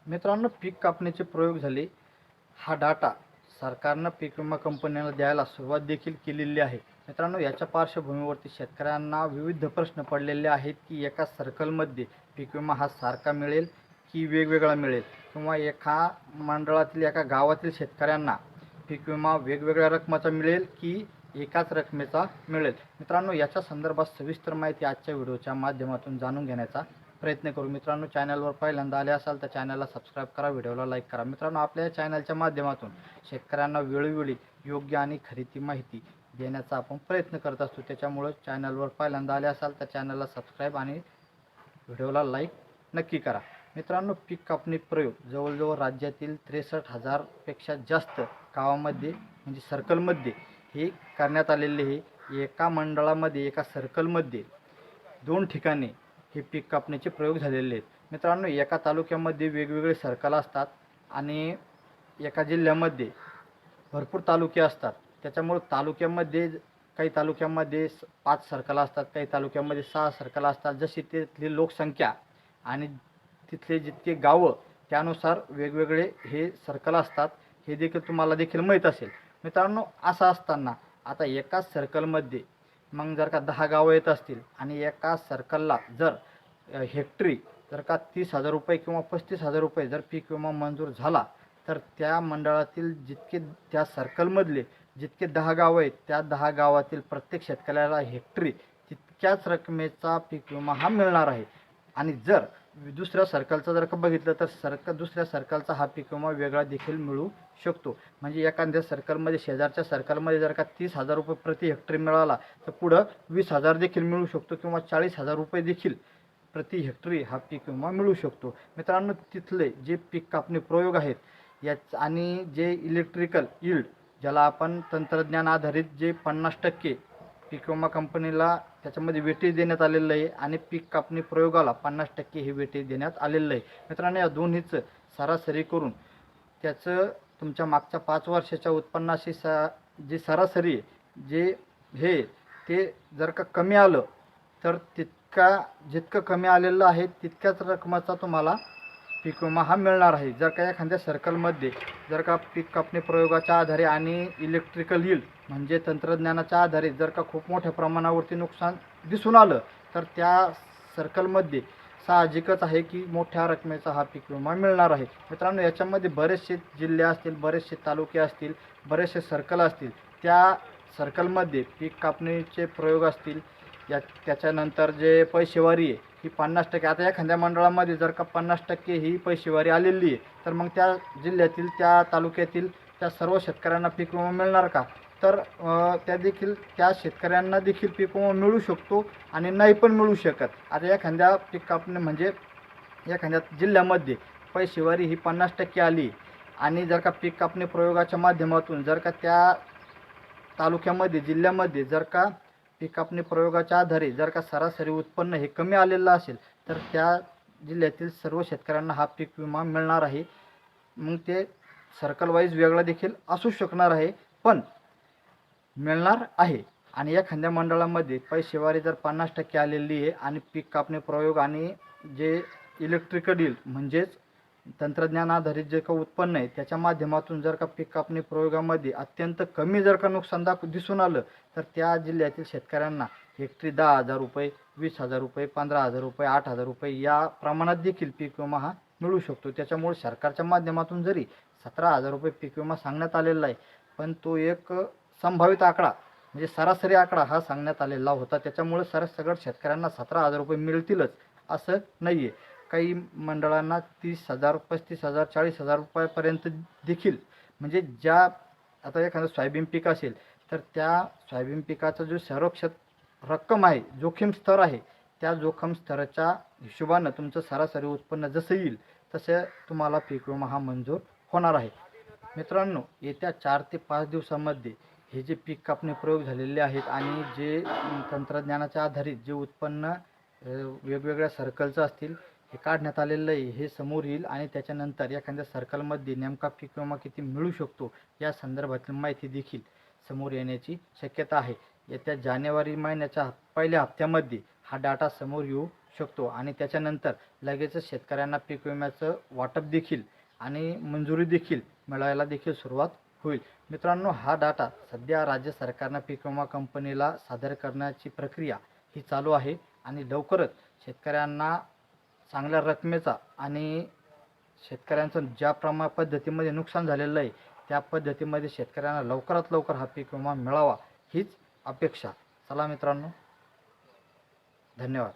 मित्रांनो, पीक कापणीचे प्रयोग झाले. हा डाटा सरकारनं पीक विमा कंपन्यांना द्यायला सुरुवात देखील केलेली आहे. मित्रांनो, याच्या पार्श्वभूमीवरती शेतकऱ्यांना विविध प्रश्न पडलेले आहेत की एका सर्कलमध्ये पीक विमा हा सारखा मिळेल की वेगवेगळा मिळेल, किंवा एका मंडळातील एका गावातील शेतकऱ्यांना पीक विमा वेगवेगळ्या रकमेचा मिळेल की एकाच रकमेचा मिळेल. मित्रांनो, याच्या संदर्भात सविस्तर माहिती आजच्या व्हिडिओच्या माध्यमातून जाणून घेण्याचा प्रयत्न करू. मित्रांनो, चॅनलवर पहिल्यांदा आले असाल तर चॅनलला सबस्क्राईब करा, व्हिडिओला लाईक करा. मित्रांनो, आपल्या चॅनलच्या माध्यमातून शेतकऱ्यांना वेळोवेळी योग्य आणि खरी माहिती देण्याचा आपण प्रयत्न करत असतो. त्याच्यामुळे चॅनलवर पहिल्यांदा आले असाल तर चॅनलला सबस्क्राईब आणि व्हिडिओला लाईक नक्की करा. मित्रांनो, पीक कापणी प्रयोग जवळजवळ राज्यातील 63,000 पेक्षा जास्त गावामध्ये म्हणजे सर्कलमध्ये हे करण्यात आलेले आहे. एका मंडळामध्ये एका सर्कलमध्ये 2 ठिकाणी हे पीक कापणीचे प्रयोग झालेले आहेत. मित्रांनो, एका तालुक्यामध्ये वेगवेगळे सर्कल असतात आणि एका जिल्ह्यामध्ये भरपूर तालुके असतात. त्याच्यामुळे तालुक्यामध्ये काही तालुक्यामध्ये 5 सर्कल असतात, काही तालुक्यामध्ये 6 सर्कल असतात. जशी तिथली लोकसंख्या आणि तिथले जितके गावं त्यानुसार वेगवेगळे हे सर्कल असतात. हे देखील तुम्हाला देखील माहीत असेल. मित्रांनो, असं असताना आता एकाच सर्कलमध्ये मग जर का 10 गावं येत असतील आणि एका सर्कलला जर हेक्टरी जर का 30,000 रुपये किंवा 35,000 रुपये जर पीक विमा मंजूर झाला, तर त्या मंडळातील जितके त्या सर्कलमधले जितके 10 गावं आहेत त्या 10 गावातील प्रत्येक शेतकऱ्याला हेक्टरी तितक्याच रकमेचा पीक विमा हा मिळणार आहे. आणि जर दुसऱ्या सर्कलचं जर का बघितलं तर दुसऱ्या सर्कलचा हा पीक विमा वेगळा देखील मिळू शकतो. म्हणजे एखाद्या सर्कलमध्ये शेजारच्या सर्कलमध्ये जर का 30,000 रुपये प्रति हेक्टरी मिळाला तर पुढं 20,000 देखील मिळू शकतो किंवा 40,000 रुपये देखील प्रति हेक्टरी हा पीक विमा मिळू शकतो. मित्रांनो, तिथले जे पीक कापणी प्रयोग आहेत याच आणि जे इलेक्ट्रिकल यील्ड ज्याला आपण तंत्रज्ञान आधारित जे 50% पीक विमा कंपनीला त्याच्यामध्ये वेटेज देण्यात आलेलं आहे आणि पीक कापणी प्रयोगाला 50% हे वेटेज देण्यात आलेलं आहे. मित्रांनो, या दोन्हीचं सरासरी करून त्याचं तुमच्या मागच्या 5 वर्षाच्या उत्पन्नाशी जी सरासरी आहे जे हे ते जर का कमी आलं तर जितकं कमी आलेलं आहे तितक्याच रकमेचा तुम्हाला पीक विमा हा मिळणार आहे. जर का एखाद्या सर्कलमध्ये जर का पीक कापणी प्रयोगाच्या आधारे आणि इलेक्ट्रिकल यील्ड म्हणजे तंत्रज्ञानाच्या आधारे जर का खूप मोठ्या प्रमाणावरती नुकसान दिसून आलं तर त्या सर्कलमध्ये साहजिकच आहे की मोठ्या रकमेचा हा पीक विमा मिळणार आहे. मित्रांनो, याच्यामध्ये बरेचसे जिल्हे असतील, बरेचसे तालुके असतील, बरेचसे सर्कल असतील. त्या सर्कलमध्ये पीक कापणीचे प्रयोग असतील. त्याच्यानंतर जे पैसेवारी आहे ही 50%. आता एखाद्या मंडळामध्ये जर का 50% ही पैसेवारी आलेली आहे तर मग त्या जिल्ह्यातील त्या तालुक्यातील त्या सर्व शेतकऱ्यांना पीक विमा मिळणार का? तर त्या शेतकऱ्यांना देखील पीक विमा मिळू शकतो आणि नाही पण मिळू शकत. आता एखाद्या पीक कापणी म्हणजे एखाद्या जिल्ह्यामध्ये पैसेवारी ही 50% आली आणि जर का पीक कापणी प्रयोगाच्या माध्यमातून जर का त्या तालुक्यामध्ये जिल्ह्यामध्ये जर का पीक कापणी प्रयोगाच्या आधारे जर का सरासरी उत्पन्न हे कमी आलेलं असेल तर त्या जिल्ह्यातील सर्व शेतकऱ्यांना हा पीक विमा मिळणार आहे. मग ते सर्कल वाईज वेगळा देखील असू शकणार आहे, पण मिळणार आहे. आणि एखाद्या मंडळामध्ये पैसेवारी जर 50% आलेली आहे आणि पीक कापणी प्रयोग आणि जे इलेक्ट्रिकल डील म्हणजेच तंत्रज्ञान आधारित जे काही उत्पन्न आहे त्याच्या माध्यमातून जर का पीक कापणी प्रयोगामध्ये अत्यंत कमी जर का नुकसान दिसून आलं तर त्या जिल्ह्यातील शेतकऱ्यांना हेक्टरी 10,000 रुपये, 20,000 रुपये, 15,000 रुपये, 8,000 रुपये या प्रमाणात देखील पीक विमा हा मिळू शकतो. त्याच्यामुळे सरकारच्या माध्यमातून जरी 17,000 रुपये पीक विमा सांगण्यात आलेला आहे, पण तो एक संभावित आकडा म्हणजे सरासरी आकडा हा सांगण्यात आलेला होता. त्याच्यामुळे सगळ्या शेतकऱ्यांना 17,000 रुपये मिळतीलच असं नाही आहे. काही मंडळांना 30,000, 35,000, 40,000 रुपयापर्यंत देखील म्हणजे आता एखादं सोयाबीन पीक असेल तर त्या सोयाबीन पिकाचा जो संरक्षक रक्कम आहे, जोखीम स्तर आहे, त्या जोखीम स्तराच्या हिशोबानं तुमचं सरासरी उत्पन्न जसं येईल तसं तुम्हाला पीक विमा हा मंजूर होणार आहे. मित्रांनो, येत्या 4 ते 5 दिवसांमध्ये हे जे पीक कापणी प्रयोग झालेले आहेत आणि जे तंत्रज्ञानाच्या आधारित जे उत्पन्न वेगवेगळ्या सर्कलचं असतील हे काढण्यात आलेलं आहे हे समोर येईल आणि त्याच्यानंतर एखाद्या सर्कलमध्ये नेमका पीक विमा किती मिळू शकतो या संदर्भातील माहिती देखील समोर येण्याची शक्यता आहे. येत्या जानेवारी महिन्याच्या पहिल्या हप्त्यामध्ये हा डाटा समोर येऊ शकतो आणि त्याच्यानंतर लगेचच शेतकऱ्यांना पीक विम्याचं वाटप देखील आणि मंजुरी देखील मिळायला देखील सुरुवात होईल. मित्रांनो, हा डाटा सध्या राज्य सरकारनं पीक विमा कंपनीला सादर करण्याची प्रक्रिया ही चालू आहे आणि लवकरच शेतकऱ्यांना चांगल्या रकमेचा आणि शेतकऱ्यांचं ज्या पद्धतीमध्ये नुकसान झालेलं आहे त्या पद्धतीमध्ये शेतकऱ्यांना लवकरात लवकर हा पीक विमा मिळावा हीच अपेक्षा. चला मित्रांनो, धन्यवाद.